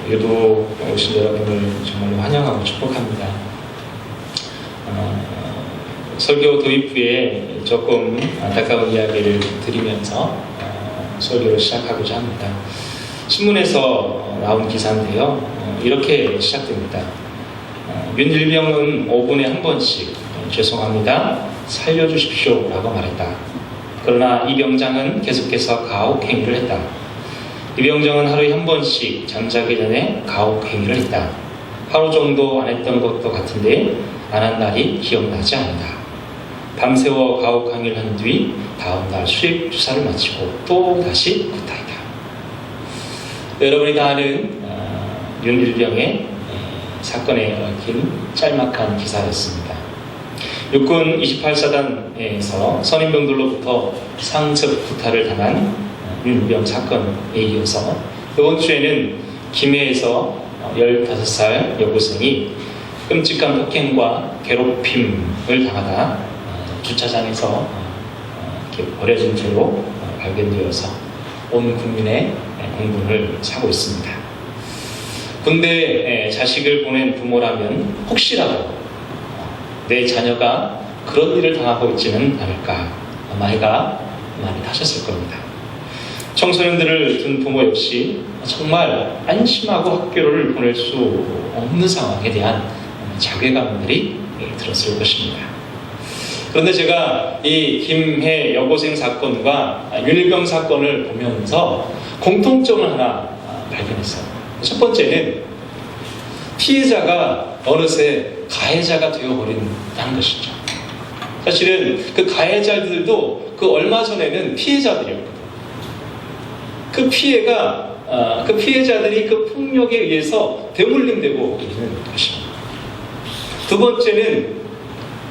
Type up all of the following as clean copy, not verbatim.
유도 오신 여러분을 정말로 환영하고 축복합니다. 설교 도입 후에 조금 안타까운 이야기를 드리면서 설교를 시작하고자 합니다. 신문에서 나온 기사인데요. 이렇게 시작됩니다. 윤일병은 5분에 한 번씩 죄송합니다, 살려주십시오 라고 말했다. 그러나 이 병장은 계속해서 가혹행위를 했다. 이 병장은 하루에 한 번씩 잠자기 전에 가혹행위를 했다. 하루 정도 안 했던 것도 같은데 안 한 날이 기억나지 않는다. 밤새워 가혹행위를 한 뒤 다음날 수액 주사를 마치고 또 다시 구타했다. 여러분이 다 아는 윤일병의 사건에 얽힌 짤막한 기사였습니다. 육군 28사단에서 선임병들로부터 상습 구타를 당한 윤일병 사건에 이어서 이번 주에는 김해에서 15살 여고생이 끔찍한 폭행과 괴롭힘을 당하다 주차장에서 이렇게 버려진 채로 발견되어서 온 국민의 공분을 사고 있습니다. 군대에 자식을 보낸 부모라면 혹시라도 내 자녀가 그런 일을 당하고 있지는 않을까 아마 해가 많이 타셨을 겁니다. 청소년들을 둔 부모 역시 정말 안심하고 학교를 보낼 수 없는 상황에 대한 자괴감들이 들었을 것입니다. 그런데 제가 이 김해 여고생 사건과 윤일병 사건을 보면서 공통점을 하나 발견했어요. 첫 번째는 피해자가 어느새 가해자가 되어버린다는 것이죠. 사실은 그 가해자들도 그 얼마 전에는 피해자들이었거든요. 그 피해자들이 그 폭력에 의해서 대물림되고 있는 것입니다. 두 번째는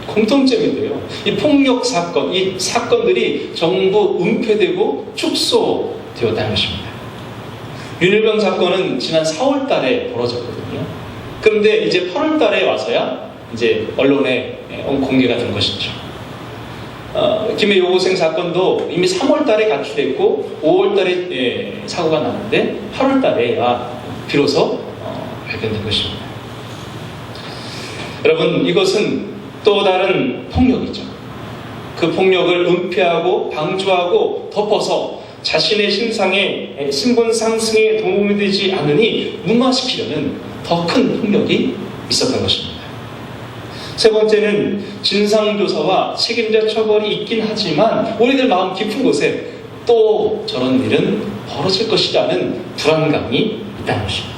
공통점인데요. 이 폭력 사건, 이 사건들이 전부 은폐되고 축소되었다는 것입니다. 윤일병 사건은 지난 4월 달에 벌어졌거든요. 그런데 이제 8월 달에 와서야 이제 언론에 공개가 된 것이죠. 김해 여고생 사건도 이미 3월 달에 가출했고 5월 달에 사고가 났는데 8월 달에야 비로소 발견된 것입니다. 여러분, 이것은 또 다른 폭력이죠. 그 폭력을 은폐하고 방조하고 덮어서 자신의 신분 상승에 도움이 되지 않으니 무마시키려는 더 큰 폭력이 있었던 것입니다. 세 번째는 진상조사와 책임자 처벌이 있긴 하지만 우리들 마음 깊은 곳에 또 저런 일은 벌어질 것이라는 불안감이 있다는 것입니다.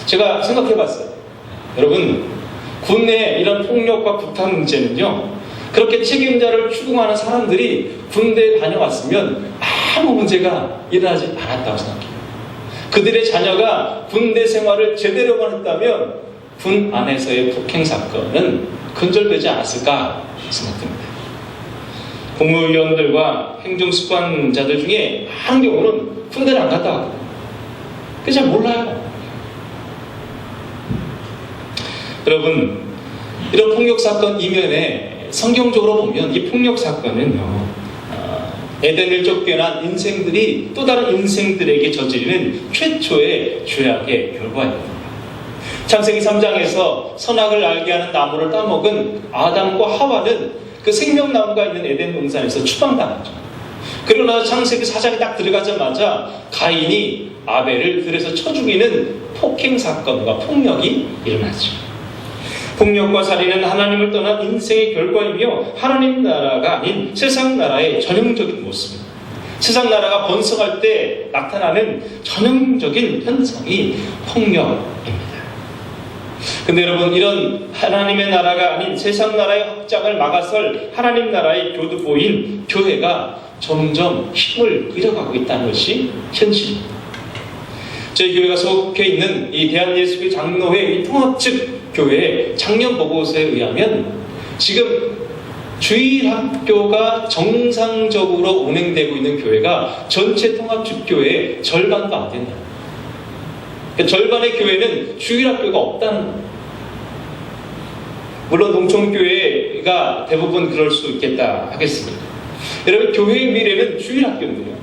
제가 생각해봤어요. 여러분, 군내 이런 폭력과 구타 문제는요, 그렇게 책임자를 추궁하는 사람들이 군대에 다녀왔으면 아무 문제가 일어나지 않았다고 생각해요. 그들의 자녀가 군대 생활을 제대로만 했다면 군 안에서의 폭행 사건은 근절되지 않았을까 생각됩니다. 공무위원들과 행정수반자들 중에 한 경우는 군대를 안 갔다 왔거든요. 그게 잘 몰라요. 여러분, 이런 폭력 사건 이면에 성경적으로 보면 이 폭력 사건은요, 에덴을 쫓겨난 인생들이 또 다른 인생들에게 저지르는 최초의 죄악의 결과입니다. 창세기 3장에서 선악을 알게 하는 나무를 따먹은 아담과 하와는 그 생명나무가 있는 에덴 동산에서 추방당했죠. 그러나 창세기 4장이 딱 들어가자마자 가인이 아벨을 들에서 쳐 죽이는 폭행 사건과 폭력이 일어났죠. 폭력과 살인은 하나님을 떠난 인생의 결과이며 하나님 나라가 아닌 세상 나라의 전형적인 모습입니다. 세상 나라가 번성할 때 나타나는 전형적인 현상이 폭력입니다. 근데 여러분, 이런 하나님의 나라가 아닌 세상 나라의 확장을 막아설 하나님 나라의 교두보인 교회가 점점 힘을 잃어가고 있다는 것이 현실입니다. 저희 교회가 속해 있는 이 대한예수교 장로회 통합측 교회의 작년 보고서에 의하면 지금 주일학교가 정상적으로 운행되고 있는 교회가 전체 통합측 교회의 절반도 안 된다. 그러니까 절반의 교회는 주일학교가 없다는 겁니다. 물론 농촌교회가 대부분 그럴 수 있겠다 하겠습니다. 여러분, 교회의 미래는 주일학교인데요,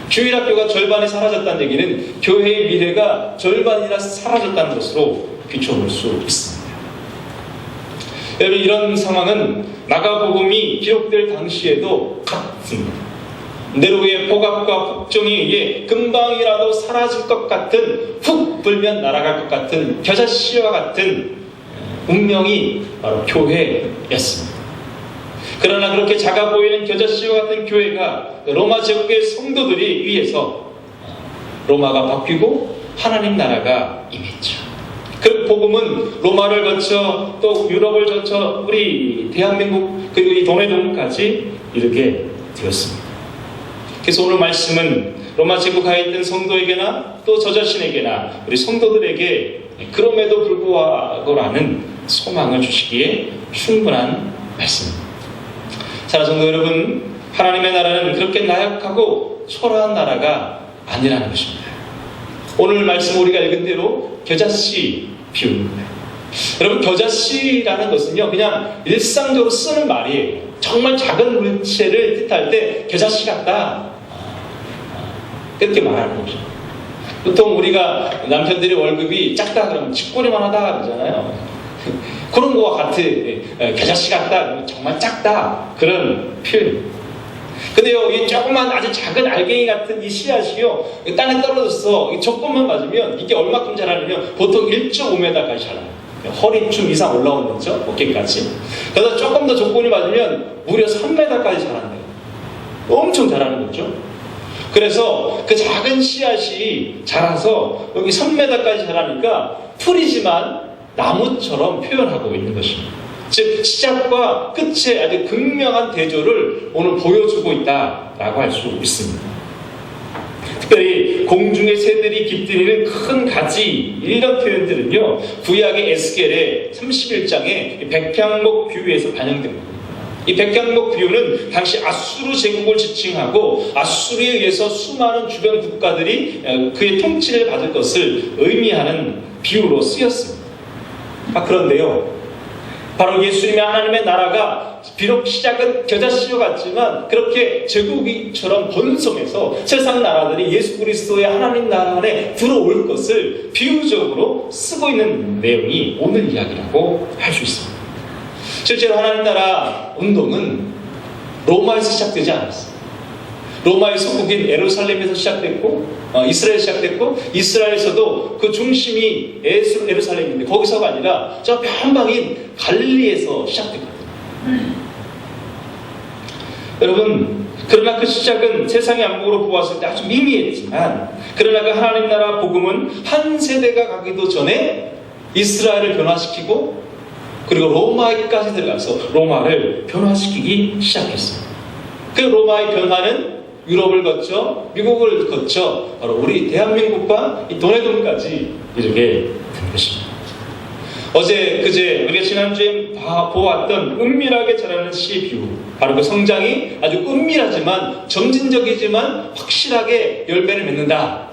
주일학교가 절반이 사라졌다는 얘기는 교회의 미래가 절반이나 사라졌다는 것으로 비춰볼 수 있습니다. 여러분, 이런 상황은 마가복음이 기록될 당시에도 같습니다. 네로의 복압과 폭정에 의해 금방이라도 사라질 것 같은, 훅 불면 날아갈 것 같은 겨자씨와 같은 운명이 바로 교회였습니다. 그러나 그렇게 작아 보이는 겨자씨와 같은 교회가 로마 제국의 성도들이 위해서 로마가 바뀌고 하나님 나라가 임했죠. 그 복음은 로마를 거쳐 또 유럽을 거쳐 우리 대한민국 그리고 이 도내동까지 이르게 되었습니다. 그래서 오늘 말씀은 로마 제국하에 있던 성도에게나 또 저 자신에게나 우리 성도들에게 그럼에도 불구하고라는 소망을 주시기에 충분한 말씀입니다. 사랑하는 성도 여러분, 하나님의 나라는 그렇게 나약하고 초라한 나라가 아니라는 것입니다. 오늘 말씀 우리가 읽은 대로 겨자씨 비유입니다. 여러분, 겨자씨라는 것은요, 그냥 일상적으로 쓰는 말이에요. 정말 작은 물체를 뜻할 때 겨자씨 같다, 그렇게 말하는 거죠. 보통 우리가 남편들이 월급이 작다 그러면 집꼬리만 하다 그러잖아요. 그런 거와 같은, 겨자씨 같다, 정말 작다, 그런 표현입니다. 근데요, 이 조그만 아주 작은 알갱이 같은 이 씨앗이요, 땅에 떨어졌어. 조금만 맞으면 이게 얼마큼 자라냐면 보통 1.5m까지 자라요. 허리춤 이상 올라오는 거죠, 어깨까지. 그래서 조금 더 조건이 맞으면 무려 3m까지 자란대요. 엄청 자라는 거죠. 그래서 그 작은 씨앗이 자라서 여기 3m까지 자라니까 풀이지만 나무처럼 표현하고 있는 것입니다. 즉 시작과 끝의 아주 극명한 대조를 오늘 보여주고 있다라고 할 수 있습니다. 특별히 공중의 새들이 깃들이는 큰 가지, 이런 표현들은요, 구약의 에스겔의 31장의 백향목 비유에서 반영됩니다. 이 백향목 비유는 당시 아수르 제국을 지칭하고 아수르에 의해서 수많은 주변 국가들이 그의 통치를 받을 것을 의미하는 비유로 쓰였습니다. 그런데요, 바로 예수님의 하나님의 나라가 비록 시작은 겨자씨와 같지만 그렇게 제국처럼 번성해서 세상 나라들이 예수 그리스도의 하나님 나라 안에 들어올 것을 비유적으로 쓰고 있는 내용이 오늘 이야기라고 할 수 있습니다. 실제로 하나님 나라 운동은 로마에서 시작되지 않았어요. 로마의 속국인 예루살렘에서 시작됐고, 이스라엘에서 시작됐고, 이스라엘에서도 그 중심이 예루살렘인데 거기서가 아니라 저 변방인 갈릴리에서 시작됐거든요. 여러분, 그러나 그 시작은 세상의 안목으로 보았을 때 아주 미미했지만, 그러나 그 하나님 나라 복음은 한 세대가 가기도 전에 이스라엘을 변화시키고 그리고 로마에까지 들어가서 로마를 변화시키기 시작했습니다. 그 로마의 변화는 유럽을 거쳐 미국을 거쳐 바로 우리 대한민국과 이 도내동까지 이르게 된 것입니다. 어제 그제 우리가 지난주에 보았던 은밀하게 자라는 씨의 비유, 바로 그 성장이 아주 은밀하지만 점진적이지만 확실하게 열매를 맺는다,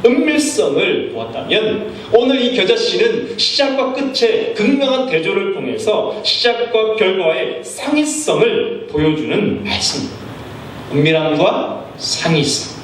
은밀성을 보았다면, 오늘 이 겨자씨는 시작과 끝의 극명한 대조를 통해서 시작과 결과의 상이성을 보여주는 말씀입니다. 은밀함과 상이성.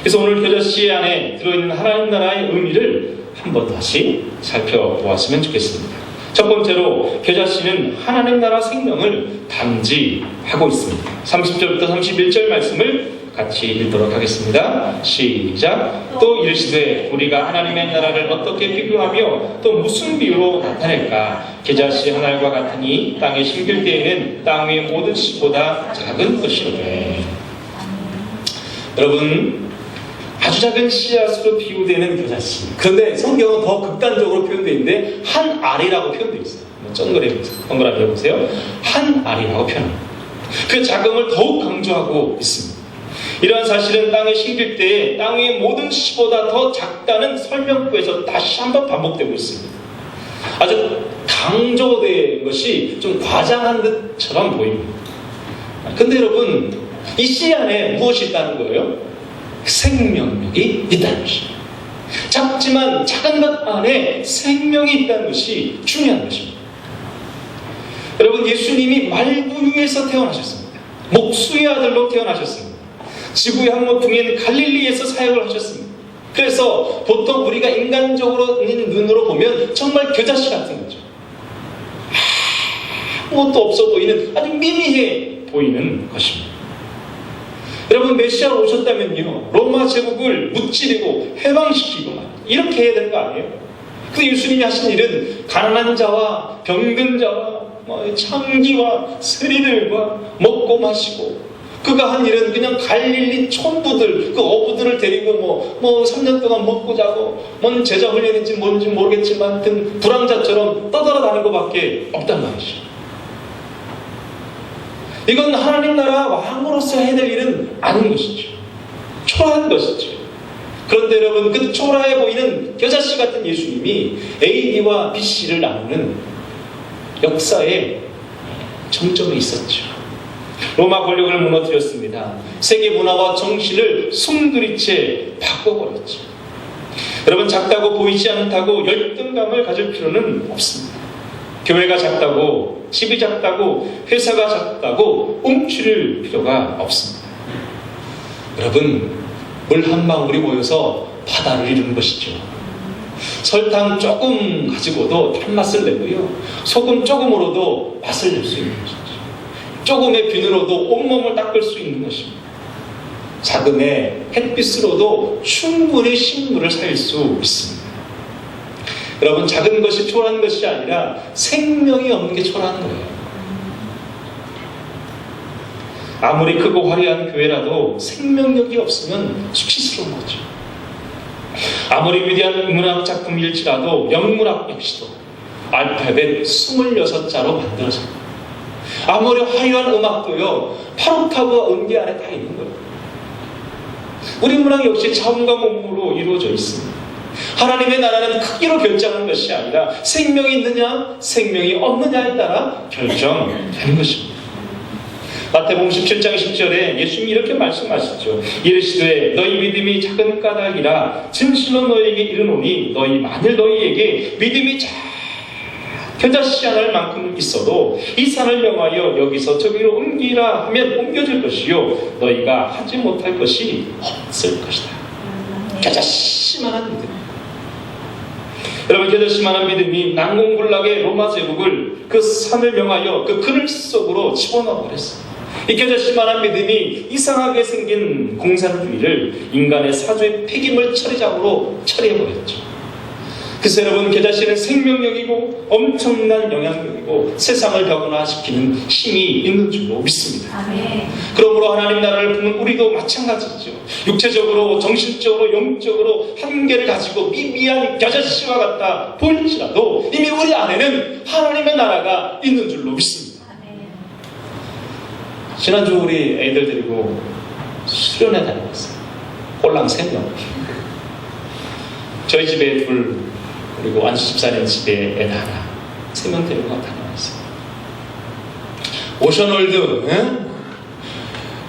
그래서 오늘 겨자씨 안에 들어있는 하나님 나라의 의미를 한번 다시 살펴보았으면 좋겠습니다. 첫 번째로 겨자씨는 하나님 나라 생명을 담지하고 있습니다. 30절부터 31절 말씀을 같이 읽도록 하겠습니다. 시작. 또 이르시되 우리가 하나님의 나라를 어떻게 비교하며 또 무슨 비유로 나타낼까? 겨자씨 한 알과 같으니 땅에 심길 때에는 땅 위의 모든 씨보다 작은 것이로되. 여러분, 아주 작은 씨앗으로 비유되는 겨자씨. 그런데 성경은 더 극단적으로 표현되어 있는데 한 알이라고 표현되어 있어요. 동그라미 해보세요. 한 알이라고 표현합니다. 그 작음을 더욱 강조하고 있습니다. 이러한 사실은 땅에 심길 때에 땅의 모든 씨보다 더 작다는 설명구에서 다시 한번 반복되고 있습니다. 아주 강조된 것이 좀 과장한 듯처럼 보입니다. 근데 여러분, 이 씨 안에 무엇이 있다는 거예요? 생명력이 있다는 것입니다. 작지만 작은 것 안에 생명이 있다는 것이 중요한 것입니다. 여러분, 예수님이 말구유에서 태어나셨습니다. 목수의 아들로 태어나셨습니다. 지구의 한 모퉁이인 갈릴리에서 사역을 하셨습니다. 그래서 보통 우리가 인간적으로 눈으로 보면 정말 겨자씨 같은 거죠. 아무것도 없어 보이는, 아주 미미해 보이는 것입니다. 여러분, 메시아가 오셨다면요, 로마 제국을 무찌르고 해방시키고 이렇게 해야 되는 거 아니에요? 근데 예수님이 하신 일은 가난한 자와 병든 자와 창기와 세리들과 먹고 마시고, 그가 한 일은 그냥 갈릴리 촌부들, 그 어부들을 데리고 3년 동안 먹고 자고, 뭔 제자 훈련인지 뭔지 모르겠지만 하여튼 불황자처럼 떠돌아다니는 것밖에 없단 말이죠. 이건 하나님 나라 왕으로서 해야 될 일은 아닌 것이죠. 초라한 것이죠. 그런데 여러분, 그 초라해 보이는 겨자씨 같은 예수님이 AD와 BC를 나누는 역사의 정점에 있었죠. 로마 권력을 무너뜨렸습니다. 세계 문화와 정신을 숨들이채 바꿔버렸죠. 여러분, 작다고 보이지 않다고 열등감을 가질 필요는 없습니다. 교회가 작다고, 집이 작다고, 회사가 작다고 움츠릴 필요가 없습니다. 여러분, 물 한 방울이 모여서 바다를 이루는 것이죠. 설탕 조금 가지고도 단맛을 내고요, 소금 조금으로도 맛을 낼 수 있는 것이죠. 조금의 비누로도 온몸을 닦을 수 있는 것입니다. 작은의 햇빛으로도 충분히 식물을 살릴 수 있습니다. 여러분, 작은 것이 초라한 것이 아니라 생명이 없는 게 초라한 거예요. 아무리 크고 화려한 교회라도 생명력이 없으면 수치스러운 거죠. 아무리 위대한 문학 작품일지라도 영문학 역시도 알파벳 26자로 만들어집니다. 아무리 화려한 음악도요, 8옥타브와 음계 안에 다 있는 거예요. 우리 문학 역시 자음과 몸으로 이루어져 있습니다. 하나님의 나라는 크기로 결정하는 것이 아니라 생명이 있느냐 생명이 없느냐에 따라 결정되는 것입니다. 마태복음 17장 10절에 예수님이 이렇게 말씀하시죠. 이르시되 너희 믿음이 작은 까닭이라 진실로 너희에게 이르노니 너희 만일 너희에게 믿음이 겨자씨 하나를 만큼 있어도 이 산을 명하여 여기서 저기로 옮기라 하면 옮겨질 것이요 너희가 하지 못할 것이 없을 것이다. 겨자씨만한 믿음. 여러분, 겨자씨만한 믿음이 난공불락의 로마 제국을 그 산을 명하여 그 그늘 속으로 집어넣어 버렸어요. 이 겨자씨만한 믿음이 이상하게 생긴 공산주의를 인간의 사주의 폐기물 처리장으로 처리해버렸죠. 그래서 여러분, 겨자씨는 생명력이고 엄청난 영향력이고 세상을 변화시키는 힘이 있는 줄로 믿습니다. 아멘. 그러므로 하나님 나라를 보면 우리도 마찬가지죠. 육체적으로, 정신적으로, 영적으로 한계를 가지고 미미한 겨자씨와 같다 보일지라도 이미 우리 안에는 하나님의 나라가 있는 줄로 믿습니다. 아멘. 지난주 우리 애들 데리고 수련회 다녀왔어요. 꼴랑 3명. 저희 집에 2, 그리고 안수 집사님 집에 애 하나, 3명 데리고 다녀왔어요. 오션월드,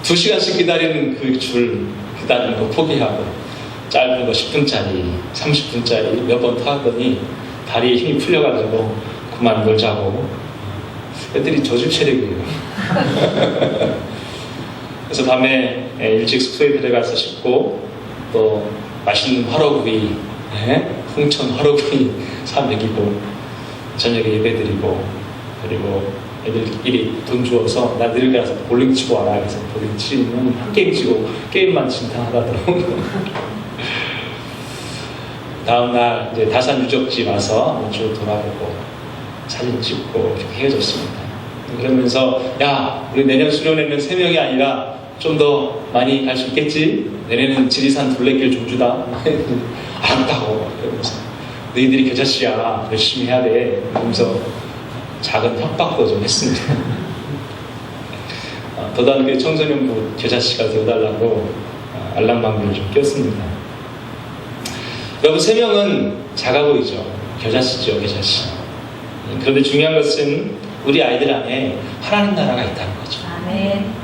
2시간씩 기다리는 그 줄 기다리는 거 포기하고 짧은 거 10분짜리, 30분짜리 몇 번 타더니 다리에 힘이 풀려가지고 그만 놀자고. 애들이 저줄 체력이에요. 그래서 밤에 일찍 숙소에 들어가서 씻고 또 맛있는 화로구이, 홍천 화로구이 사 먹이고 저녁에 예배드리고, 그리고 애들끼리 돈 주어서 나 내일 가서 볼링 치고 와라. 그래서 볼링 치면 한 게임 치고 게임만 진탕하더라고요. 다음날 이제 다산 유적지 와서 쭉 돌아보고 사진 찍고 이렇게 헤어졌습니다. 그러면서 야, 우리 내년 수련회는 3명이 아니라 좀 더 많이 갈 수 있겠지? 내년에는 지리산 둘레길 종주다. 알았다고. 그러면서 너희들이 겨자씨야, 열심히 해야 돼. 그러면서 작은 협박도 좀 했습니다. 도단교회 청소년부 겨자씨가 되어달라고 알람방귀를 좀 꼈습니다. 여러분, 3명은 작아 보이죠? 겨자씨죠, 겨자씨. 그런데 중요한 것은 우리 아이들 안에 하나님 나라가 있다는 거죠. 아멘.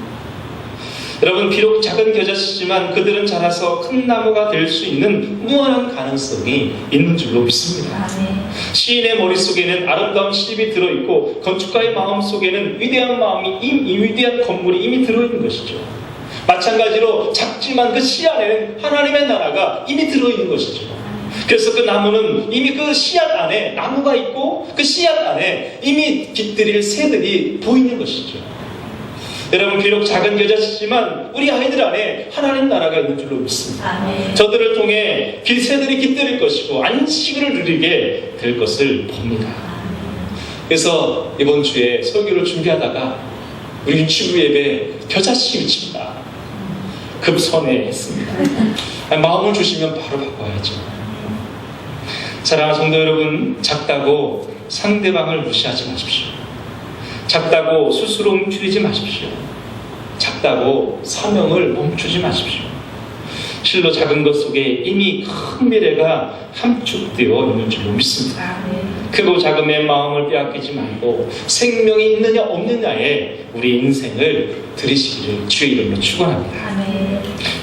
여러분, 비록 작은 겨자씨지만 그들은 자라서 큰 나무가 될 수 있는 무한한 가능성이 있는 줄로 믿습니다. 아멘. 시인의 머릿속에는 아름다운 시집이 들어있고 건축가의 마음속에는 위대한 마음이, 이 위대한 건물이 이미 들어있는 것이죠. 마찬가지로 작지만 그 씨 안에는 하나님의 나라가 이미 들어있는 것이죠. 그래서 그 나무는 이미 그 씨앗 안에 나무가 있고 그 씨앗 안에 이미 깃들일 새들이 보이는 것이죠. 여러분, 비록 작은 겨자씨지만 우리 아이들 안에 하나님 나라가 있는 줄로 믿습니다. 아멘. 저들을 통해 새들이 깃들일 것이고 안식을 누리게 될 것을 봅니다. 그래서 이번 주에 설교를 준비하다가 우리 유치부 예배 겨자씨 유치부다 급선회했습니다. 마음을 주시면 바로 바꿔야죠. 사랑하는 성도 여러분, 작다고 상대방을 무시하지 마십시오. 작다고 스스로 움츠리지 마십시오. 작다고 사명을 멈추지 마십시오. 실로 작은 것 속에 이미 큰 미래가 함축되어 있는 줄로 믿습니다. 크고 작음의 마음을 빼앗기지 말고 생명이 있느냐 없느냐에 우리 인생을 들이시기를 주의 이름으로 축원합니다.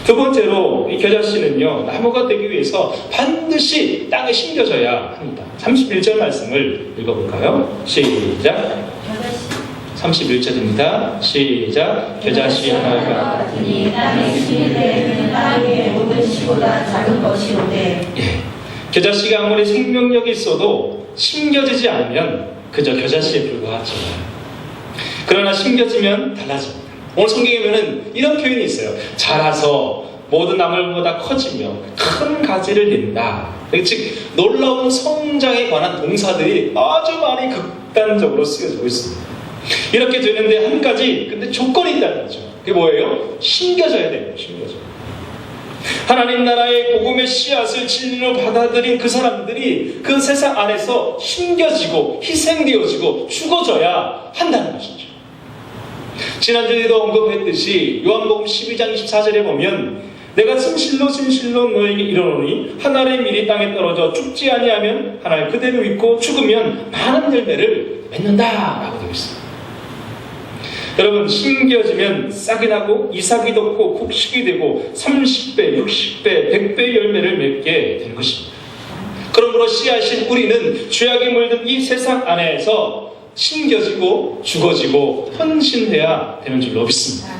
두 번째로 이 겨자씨는요, 나무가 되기 위해서 반드시 땅에 심겨져야 합니다. 31절 말씀을 읽어볼까요? 시작. 31절입니다. 시작. 겨자씨 하나가 같으니 땅에 심기되는 땅 위의 모든 씨보다 작은 것이오되. 겨자씨가 아무리 생명력이 있어도 심겨지지 않으면 그저 겨자씨에 불과하죠. 그러나 심겨지면 달라집니다. 오늘 성경에 보면 이런 표현이 있어요. 자라서 모든 나물보다 커지며 큰 가지를 낸다. 즉 놀라운 성장에 관한 동사들이 아주 많이 극단적으로 쓰여지고 있습니다. 이렇게 되는데 한 가지 근데 조건이 있다는 거죠. 그게 뭐예요? 심겨져야 돼요. 심겨져. 하나님 나라의 복음의 씨앗을 진리로 받아들인 그 사람들이 그 세상 안에서 심겨지고 희생되어지고 죽어져야 한다는 것이죠. 지난주에도 언급했듯이 요한복음 12장 24절에 보면 내가 진실로 진실로 너에게 이르노니 한 알의 밀이 땅에 떨어져 죽지 아니하면 한 알 그대로 있고 죽으면 많은 열매를 맺는다 라고 되어 있습니다. 여러분, 심겨지면 싹이 나고 이삭이 돋고 곡식이 되고 30배, 60배, 100배의 열매를 맺게 되는 것입니다. 그러므로 씨앗인 우리는 죄악에 물든 이 세상 안에서 심겨지고 죽어지고 헌신해야 되는 줄로 믿습니다.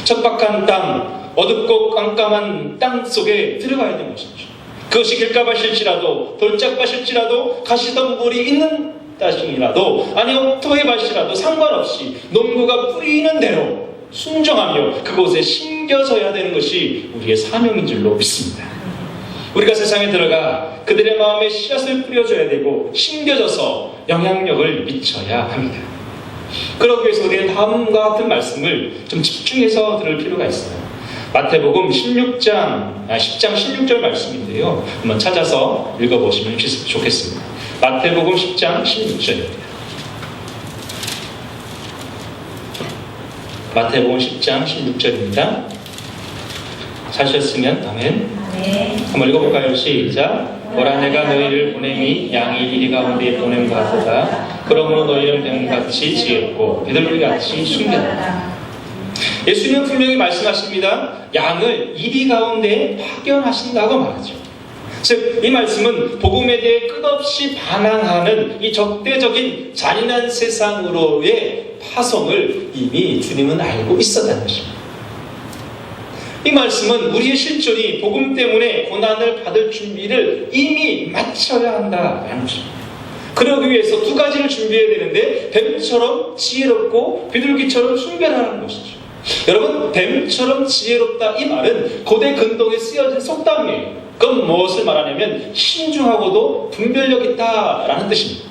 척박한 땅, 어둡고 깜깜한 땅 속에 들어가야 되는 것이죠. 그것이 길가밭일지라도 돌짝밭일지라도 가시덤불이 있는 땅이라도 아니 오토바이밭이라도 상관없이 농부가 뿌리는 대로 순종하며 그곳에 심겨져야 되는 것이 우리의 사명인 줄로 믿습니다. 우리가 세상에 들어가 그들의 마음에 씨앗을 뿌려줘야 되고 심겨져서 영향력을 미쳐야 합니다. 그러기 위해서 우리는 다음과 같은 말씀을 좀 집중해서 들을 필요가 있어요. 마태복음 10장 16절 말씀인데요. 한번 찾아서 읽어보시면 좋겠습니다. 마태복음 10장 16절입니다. 마태복음 10장 16절입니다. 찾으셨으면 아멘. 한번 읽어볼까요? 시작. 보라 내가 너희를 보냄이 양이 이리 가운데 보냄과 같다. 그러므로 너희는 뱀같이 지혜롭고 비둘기같이 순결하다. 예수님은 분명히 말씀하십니다. 양을 이리 가운데 파견하신다고 말하죠. 즉, 이 말씀은 복음에 대해 끝없이 반항하는 이 적대적인 잔인한 세상으로의 파송을 이미 주님은 알고 있었다는 것입니다. 이 말씀은 우리의 실존이 복음 때문에 고난을 받을 준비를 이미 마쳐야 한다는 것입니다. 그러기 위해서 두 가지를 준비해야 되는데 뱀처럼 지혜롭고 비둘기처럼 순결하는 것이죠. 여러분, 뱀처럼 지혜롭다 이 말은 고대 근동에 쓰여진 속담이에요. 그건 무엇을 말하냐면 신중하고도 분별력 있다라는 뜻입니다.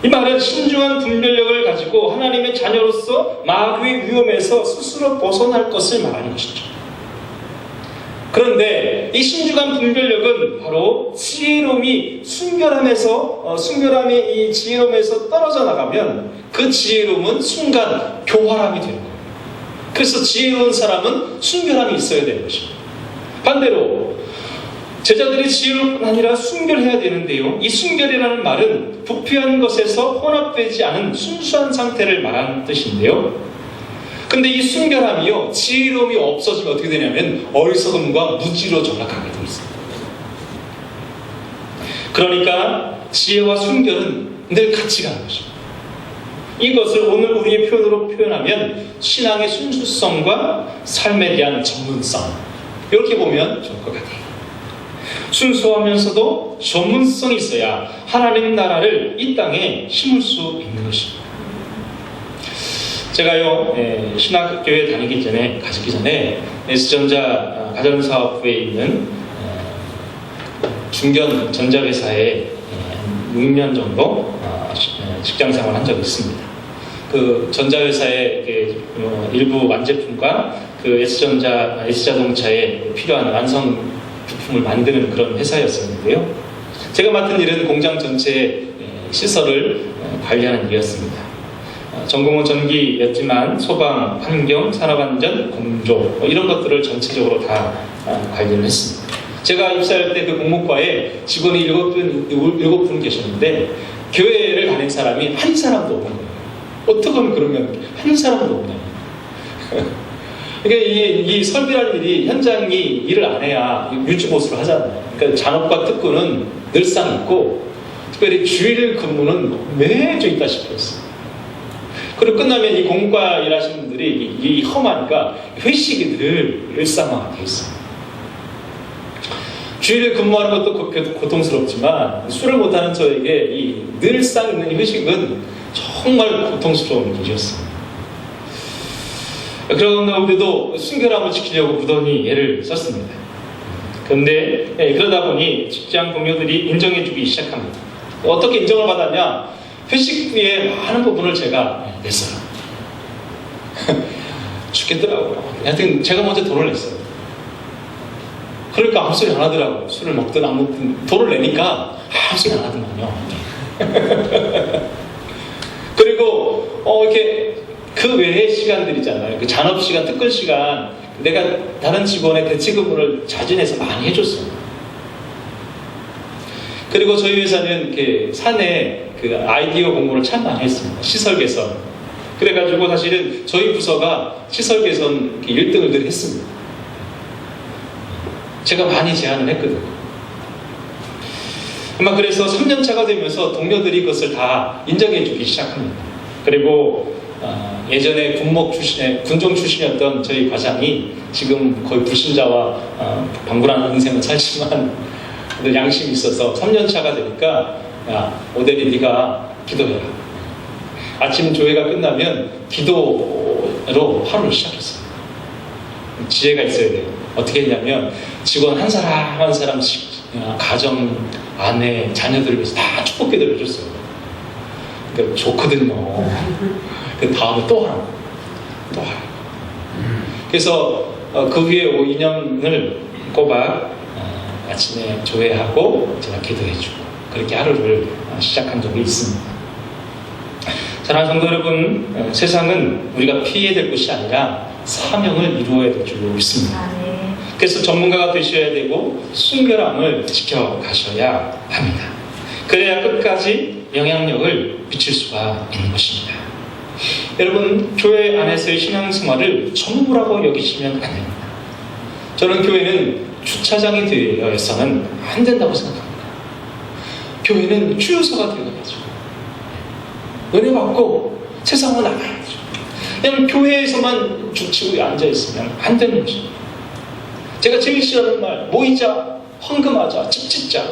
이 말은 신중한 분별력을 가지고 하나님의 자녀로서 마귀의 위험에서 스스로 벗어날 것을 말하는 것이죠. 그런데 이 신중한 분별력은 바로 지혜로움이 순결함의 이 지혜로움에서 떨어져 나가면 그 지혜로움은 순간 교활함이 되는 거예요. 그래서 지혜로운 사람은 순결함이 있어야 되는 것입니다. 반대로 제자들이 지혜로울 뿐 아니라 순결해야 되는데요. 이 순결이라는 말은 부패한 것에서 혼합되지 않은 순수한 상태를 말하는 뜻인데요. 근데 이 순결함이요, 지혜로움이 없어지면 어떻게 되냐면 어리석음과 무지로 전락하게 되어 있습니다. 그러니까 지혜와 순결은 늘 같이 가는 것입니다. 이것을 오늘 우리의 표현으로 표현하면 신앙의 순수성과 삶에 대한 전문성, 이렇게 보면 좋을 것 같아요. 순수하면서도 전문성이 있어야 하나님 나라를 이 땅에 심을 수 있는 것입니다. 제가요, 신학교에 다니기 전에, 가기 전에 S전자 가전사업부에 있는 중견 전자회사에 6년 정도 직장 생활을 한 적이 있습니다. 그 전자회사의 일부 완제품과 그 S자동차에 필요한 완성 부품을 만드는 그런 회사였었는데요. 제가 맡은 일은 공장 전체의 시설을 관리하는 일이었습니다. 전공은 전기였지만 소방, 환경, 산업안전, 공조 이런 것들을 전체적으로 다 관리를 했습니다. 제가 입사할 때 그 공무과에 직원이 7분 계셨는데 교회를 다닌 사람이 한 사람도 없는 거예요. 어떻게 하면 그러면 한 사람도 없나요? 그러니까 이 설비라는 일이 현장이 일을 안 해야 유지보수를 하잖아요. 그러니까 잔업과 특구는 늘상 있고 특별히 주일 근무는 매주 있다시피 했어요. 그리고 끝나면 이 공과 일하시는 분들이 이 험하니까 회식이 늘 일상화가 되어 있어요. 주일 근무하는 것도 고통스럽지만 술을 못하는 저에게 이 늘상 있는 회식은 정말 고통스러운 일이었습니다. 그러나 우리도 순결함을 지키려고 무던히 애를 썼습니다. 그런데 그러다 보니 직장 동료들이 인정해주기 시작합니다. 어떻게 인정을 받았냐? 회식비의 많은 부분을 제가 냈어요. 죽겠더라고요. 하여튼 제가 먼저 돈을 냈어요. 그러니까 아무 소리 안 하더라고요. 술을 먹든 안 먹든 돈을 내니까 아무 소리 안 하더만요. 그리고 이렇게 그 외의 시간들이잖아요. 그 잔업시간, 특근시간 내가 다른 직원의 대체근무를 자진해서 많이 해줬어요. 그리고 저희 회사는 이렇게 사내 그 아이디어 공부를 참 많이 했습니다. 시설 개선. 그래가지고 사실은 저희 부서가 시설 개선 1등을 늘 했습니다. 제가 많이 제안을 했거든요. 아마 그래서 3년차가 되면서 동료들이 그것을 다 인정해주기 시작합니다. 그리고 예전에 군종 출신이었던 저희 과장이 지금 거의 불신자와 방불하는 인생을 살지만 양심이 있어서 3년차가 되니까 야, 오대리 네가 기도해라. 아침 조회가 끝나면 기도로 하루를 시작했어요. 지혜가 있어야 돼요. 어떻게 했냐면 직원 한 사람 한 사람씩 가정, 아내, 자녀들을 위해서 다 축복 기도를 해줬어요. 그러니까 좋거든요. 그 다음에 또 하라고. 또 하라고. 그래서 그 후에 2년을 꼬박 아침에 조회하고 제가 기도해주고 그렇게 하루를 시작한 적이 있습니다. 사랑하는 성도 여러분, 세상은 우리가 피해야 될 것이 아니라 사명을 이루어야 될 줄로 믿습니다. 그래서 전문가가 되셔야 되고 순결함을 지켜가셔야 합니다. 그래야 끝까지 영향력을 미칠 수가 있는 것입니다. 여러분, 교회 안에서의 신앙생활을 전부라고 여기시면 안 됩니다. 저는 교회는 주차장이 되어서는 안 된다고 생각합니다. 교회는 주유소가 되어야죠. 은혜 받고 세상을 나가야죠. 그냥 교회에서만 죽치고 앉아있으면 안 되는 것입니다. 제가 제일 싫어하는 말, 모이자, 헌금하자, 집 짓자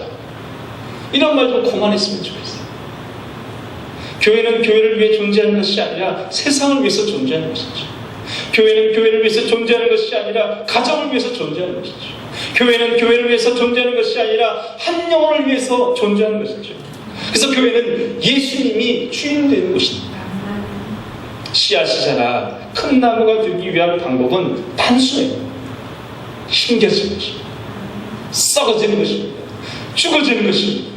이런 말 좀 그만했으면 좋겠어요. 교회는 교회를 위해 존재하는 것이 아니라 세상을 위해서 존재하는 것이죠. 교회는 교회를 위해서 존재하는 것이 아니라 가정을 위해서 존재하는 것이죠. 교회는 교회를 위해서 존재하는 것이 아니라 한 영혼을 위해서 존재하는 것이죠. 그래서 교회는 예수님이 주인 되는 곳입니다. 씨앗이 자라 큰 나무가 되기 위한 방법은 단순해요. 힘겨지는 것입니다. 썩어지는 것입니다. 죽어지는 것입니다.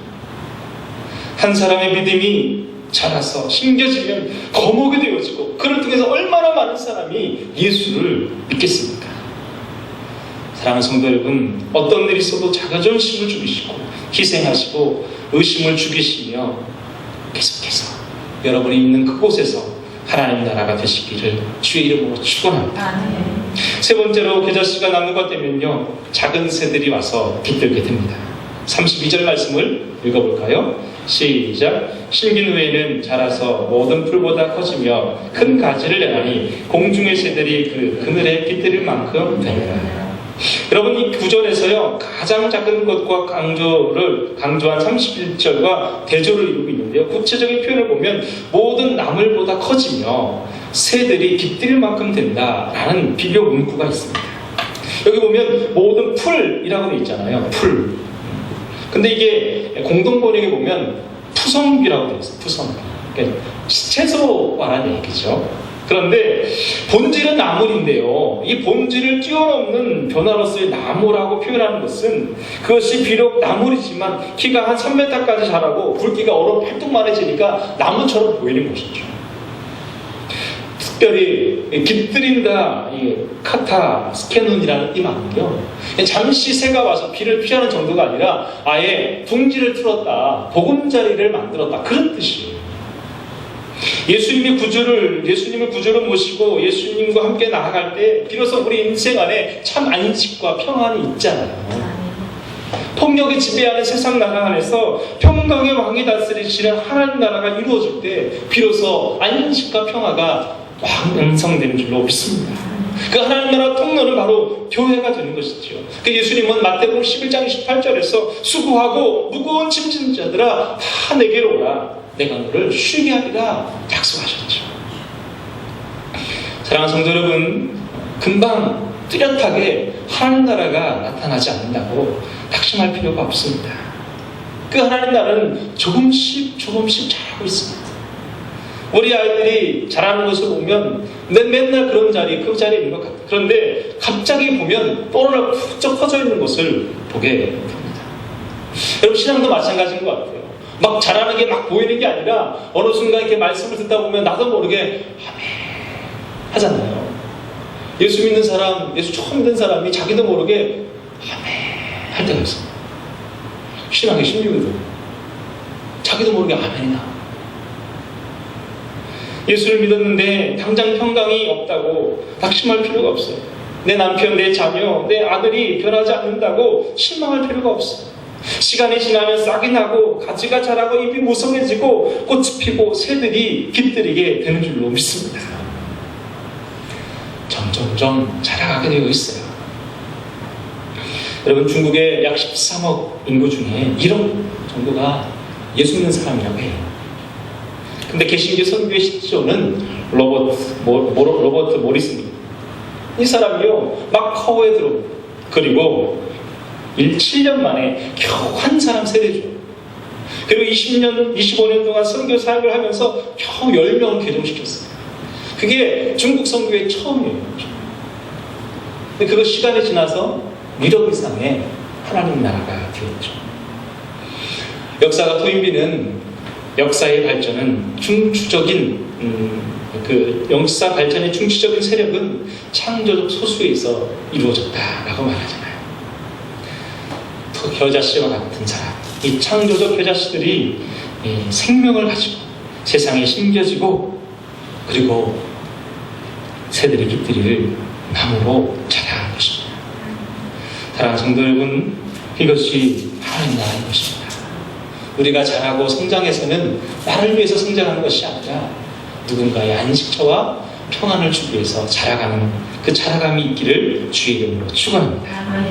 한 사람의 믿음이 자라서 힘겨지면 거목이 되어지고 그를 통해서 얼마나 많은 사람이 예수를 믿겠습니까? 사랑하는 성도 여러분, 어떤 일이 있어도 자존심을 죽이시고 희생하시고 의심을 죽이시며 계속해서 여러분이 있는 그곳에서 하나님 나라가 되시기를 주의 이름으로 축원합니다. 세 번째로 계절시가 남는 것 되면요, 작은 새들이 와서 깃들게 됩니다. 32절 말씀을 읽어볼까요? 시작. 심긴 후에는 자라서 모든 풀보다 커지며 큰 가지를 내나니 공중의 새들이 그 그늘에 깃들일 만큼 되리라. 여러분, 이 구절에서요 가장 작은 것과 강조한 31절과 대조를 이루고 있는데요, 구체적인 표현을 보면 모든 나물보다 커지며 새들이 깃들일 만큼 된다라는 비교 문구가 있습니다. 여기 보면 모든 풀이라고 되어 있잖아요. 풀. 근데 이게 공동번역에 보면 푸성비라고 되어 있어요. 푸성비. 그러니까 채소 말하는 얘기죠. 그런데 본질은 나물인데요, 이 본질을 뛰어넘는 변화로서의 나무라고 표현하는 것은 그것이 비록 나물이지만 키가 한 3m까지 자라고 굵기가 얼어 팔뚝만해지니까 나무처럼 보이는 것이죠. 특별히 깃들인다, 이 카타스케논이라는 이 말은요, 잠시 새가 와서 비를 피하는 정도가 아니라 아예 둥지를 틀었다, 보금자리를 만들었다, 그런 뜻이에요. 예수님을 구주로 모시고 예수님과 함께 나아갈 때 비로소 우리 인생 안에 참 안식과 평안이 있잖아요. 폭력이 지배하는 세상 나라 안에서 평강의 왕이 다스리시는 하나님 나라가 이루어질 때 비로소 안식과 평화가 완성되는 줄로 믿습니다. 그 하나님 나라 통로는 바로 교회가 되는 것이죠. 그 예수님은 마태복음 11장 28절에서 수고하고 무거운 짐진 자들아 다 내게로 오라, 내가 너를 쉬게 하리라 약속하셨죠. 사랑하는 성도 여러분, 금방 뚜렷하게 하나님 나라가 나타나지 않는다고 낙심할 필요가 없습니다. 그 하나님 나라는 조금씩 자라고 있습니다. 우리 아이들이 자라는 것을 보면 맨날 그 자리에 있는 것 같아요. 그런데 갑자기 보면 뽀로로 푹쩍 퍼져 있는 것을 보게 됩니다. 여러분, 신앙도 마찬가지인 것 같아요. 막 자라는 게 막 보이는 게 아니라 어느 순간 이렇게 말씀을 듣다 보면 나도 모르게 아멘 하잖아요. 예수 믿는 사람, 예수 처음 믿는 사람이 자기도 모르게 아멘 할 때가 있어요. 신앙의 신비도 자기도 모르게 아멘이 나와. 예수를 믿었는데 당장 평강이 없다고 낙심할 필요가 없어요. 내 남편, 내 자녀, 내 아들이 변하지 않는다고 실망할 필요가 없어요. 시간이 지나면 싹이 나고 가지가 자라고 잎이 무성해지고 꽃이 피고 새들이 깃들이게 되는 줄로 믿습니다. 점점 자라가게 되어 있어요. 여러분, 중국의 약 13억 인구 중에 1억 정도가 예수 믿는 사람이라고 해요. 근데 개신교 선교의 시초는 로버트 모리스입니다. 이 사람이요 마카오에 들어오고, 그리고 7년 만에 겨우 한 사람 세대죠. 그리고 25년 동안 선교 사역을 하면서 겨우 10명을 개종시켰어요. 그게 중국 선교의 처음이에요. 근데 그거 시간이 지나서 1억 이상의 하나님 나라가 되었죠. 역사가 토인비는 역사의 발전은 역사 발전의 중추적인 세력은 창조적 소수에서 이루어졌다라고 말하잖아요. 겨자씨와 같은 사람, 이 창조적 겨자씨들이 생명을 가지고 세상에 심겨지고 그리고 새들이 깃들이를 나무로 자라는 것입니다. 사랑하는 성도 여러분, 이것이 하나님 나라인 것입니다. 우리가 자라고 성장해서는 나를 위해서 성장하는 것이 아니라 누군가의 안식처와 평안을 주기 위해서 자라가는 그 자라감이 있기를 주의 이름으로 축원합니다.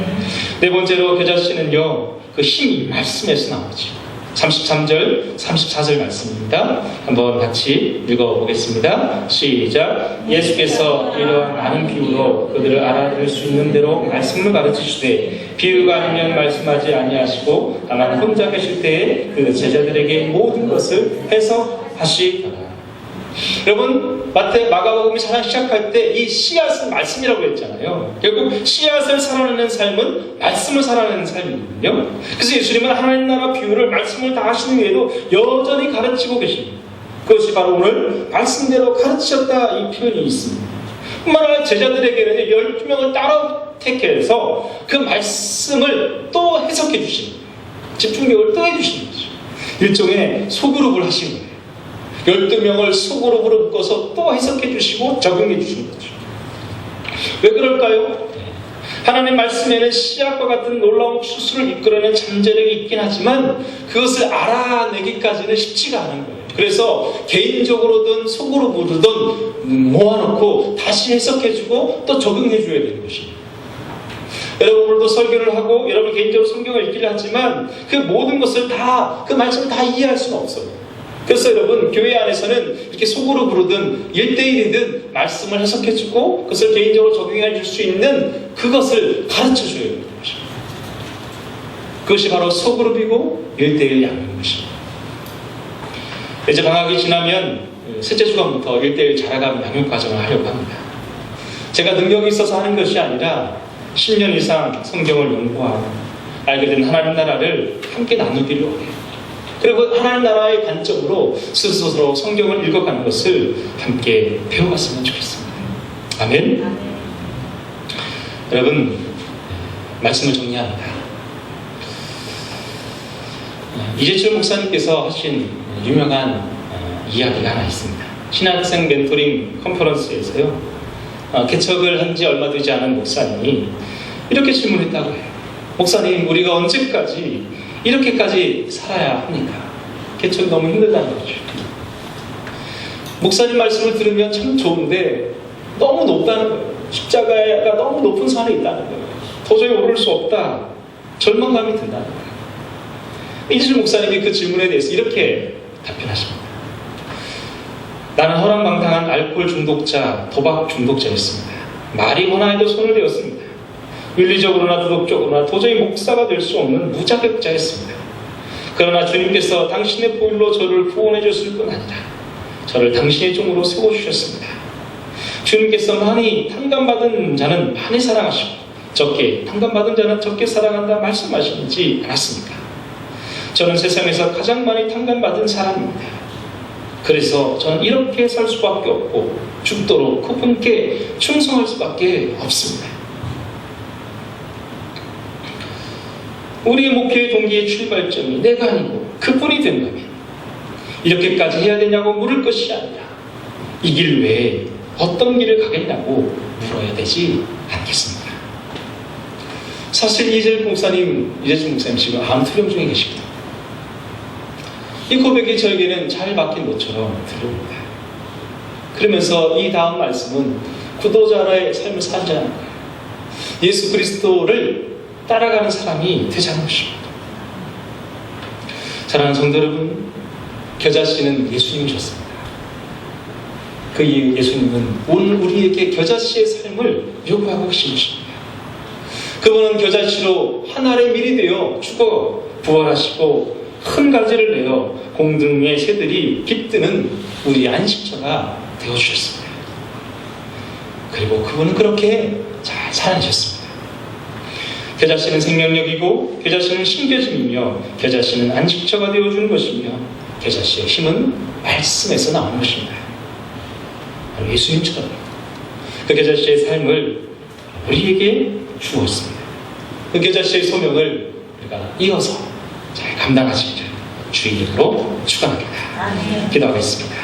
네 번째로 겨자씨는요, 그 힘이 말씀에서 나오죠. 33절, 34절 말씀입니다. 한번 같이 읽어보겠습니다. 시작. 예수께서 이러한 많은 비유로 그들을 알아들을 수 있는 대로 말씀을 가르치시되 비유가 아니면 말씀하지 아니하시고 다만 혼자 계실 때에 그 제자들에게 모든 것을 해석하시더라. 여러분, 마가복음 4장 시작할 때 이 씨앗은 말씀이라고 했잖아요. 결국 씨앗을 살아내는 삶은 말씀을 살아내는 삶이거든요. 그래서 예수님은 하나님 나라 비유를 말씀을 다 하시는 외에도 여전히 가르치고 계십니다. 그것이 바로 오늘 말씀대로 가르치셨다, 이 표현이 있습니다. 뿐만 아니라 제자들에게는 12명을 따로 택해서 그 말씀을 또 해석해 주십니다. 집중력을 또 해주십니다. 일종의 소그룹을 하신 거예요. 12명을 소그룹으로 묶어서 또 해석해 주시고 적용해 주신 거죠. 왜 그럴까요? 하나님 말씀에는 씨앗과 같은 놀라운 추수를 이끌어내는 잠재력이 있긴 하지만 그것을 알아내기까지는 쉽지가 않은 거예요. 그래서 개인적으로든 속으로 부르든 모아놓고 다시 해석해주고 또 적용해줘야 되는 것입니다. 여러분 오늘도 설교를 하고 여러분 개인적으로 성경을 읽기를 하지만 그 모든 것을 다 그 말씀을 다 이해할 수는 없어요. 그래서 여러분 교회 안에서는 이렇게 속으로 부르든 1대1이든 말씀을 해석해주고 그것을 개인적으로 적용해 줄 수 있는 그것을 가르쳐줘야 되는 것입니다. 그것이 바로 소그룹이고 1대1 양육인 것입니다. 이제 방학이 지나면 셋째 주간부터 1대1 자라감 양육 과정을 하려고 합니다. 제가 능력이 있어서 하는 것이 아니라 10년 이상 성경을 연구하고 알게 된 하나님 나라를 함께 나누기를 원해요. 그리고 하나님 나라의 관점으로 스스로 성경을 읽어가는 것을 함께 배워갔으면 좋겠습니다. 아멘. 여러분 말씀을 정리합니다. 이재철 목사님께서 하신 유명한 이야기가 하나 있습니다. 신학생 멘토링 컨퍼런스에서요. 개척을 한 지 얼마 되지 않은 목사님이 이렇게 질문했다고 해요. 목사님, 우리가 언제까지 이렇게까지 살아야 합니까? 개척이 너무 힘들다는 거죠. 목사님 말씀을 들으면 참 좋은데 너무 높다는 거예요. 십자가가 너무 높은 산에 있다는 거예요. 도저히 오를 수 없다. 절망감이 든다는 거예요. 이재철 목사님이 그 질문에 대해서 이렇게 답변하십니다. 나는 허랑방탕한 알코올 중독자, 도박 중독자였습니다. 마리화나에도 손을 대었습니다. 윤리적으로나 도덕적으로나 도저히 목사가 될 수 없는 무자격자였습니다. 그러나 주님께서 당신의 보혈로 저를 구원해 줬을 뿐 아니라 저를 당신의 종으로 세워주셨습니다. 주님께서 많이 탕감받은 자는 많이 사랑하시고 적게 탕감받은 자는 적게 사랑한다 말씀하시지 않았습니까? 저는 세상에서 가장 많이 탕감받은 사람입니다. 그래서 저는 이렇게 살 수밖에 없고 죽도록 그분께 충성할 수밖에 없습니다. 우리의 목표의 동기의 출발점이 내가 아니고 그분이 된다면 이렇게까지 해야 되냐고 물을 것이 아니라 이 길 외에 어떤 길을 가겠냐고 물어야 되지 않겠습니까? 사실 이재철 목사님 지금 암 투병 중에 계십니다. 이 고백이 저에게는 잘 박힌 것처럼 들립니다. 그러면서 이 다음 말씀은 구도자의 삶을 살자는 거예요. 예수 그리스도를 따라가는 사람이 되자는 것입니다. 사랑하는 성도 여러분, 겨자씨는 예수님이셨습니다. 그 예수님은 오늘 우리에게 겨자씨의 삶을 요구하고 계십니다. 그분은 겨자씨로 한 알의 밀이 되어 죽어 부활하시고 큰 가지를 내어 공중의 새들이 깃드는 우리 안식처가 되어주셨습니다. 그리고 그분은 그렇게 잘 살아내셨습니다. 겨자씨는 생명력이고 겨자씨는 신겨짐이며 겨자씨는 안식처가 되어주는 것이며 겨자씨의 힘은 말씀에서 나오는 것입니다. 바로 예수님처럼 그 겨자씨의 삶을 우리에게 주었습니다. 그 겨자씨의 소명을 우리가 이어서 잘 감당하시기를 주의 이름으로 축원합니다. 기도하겠습니다.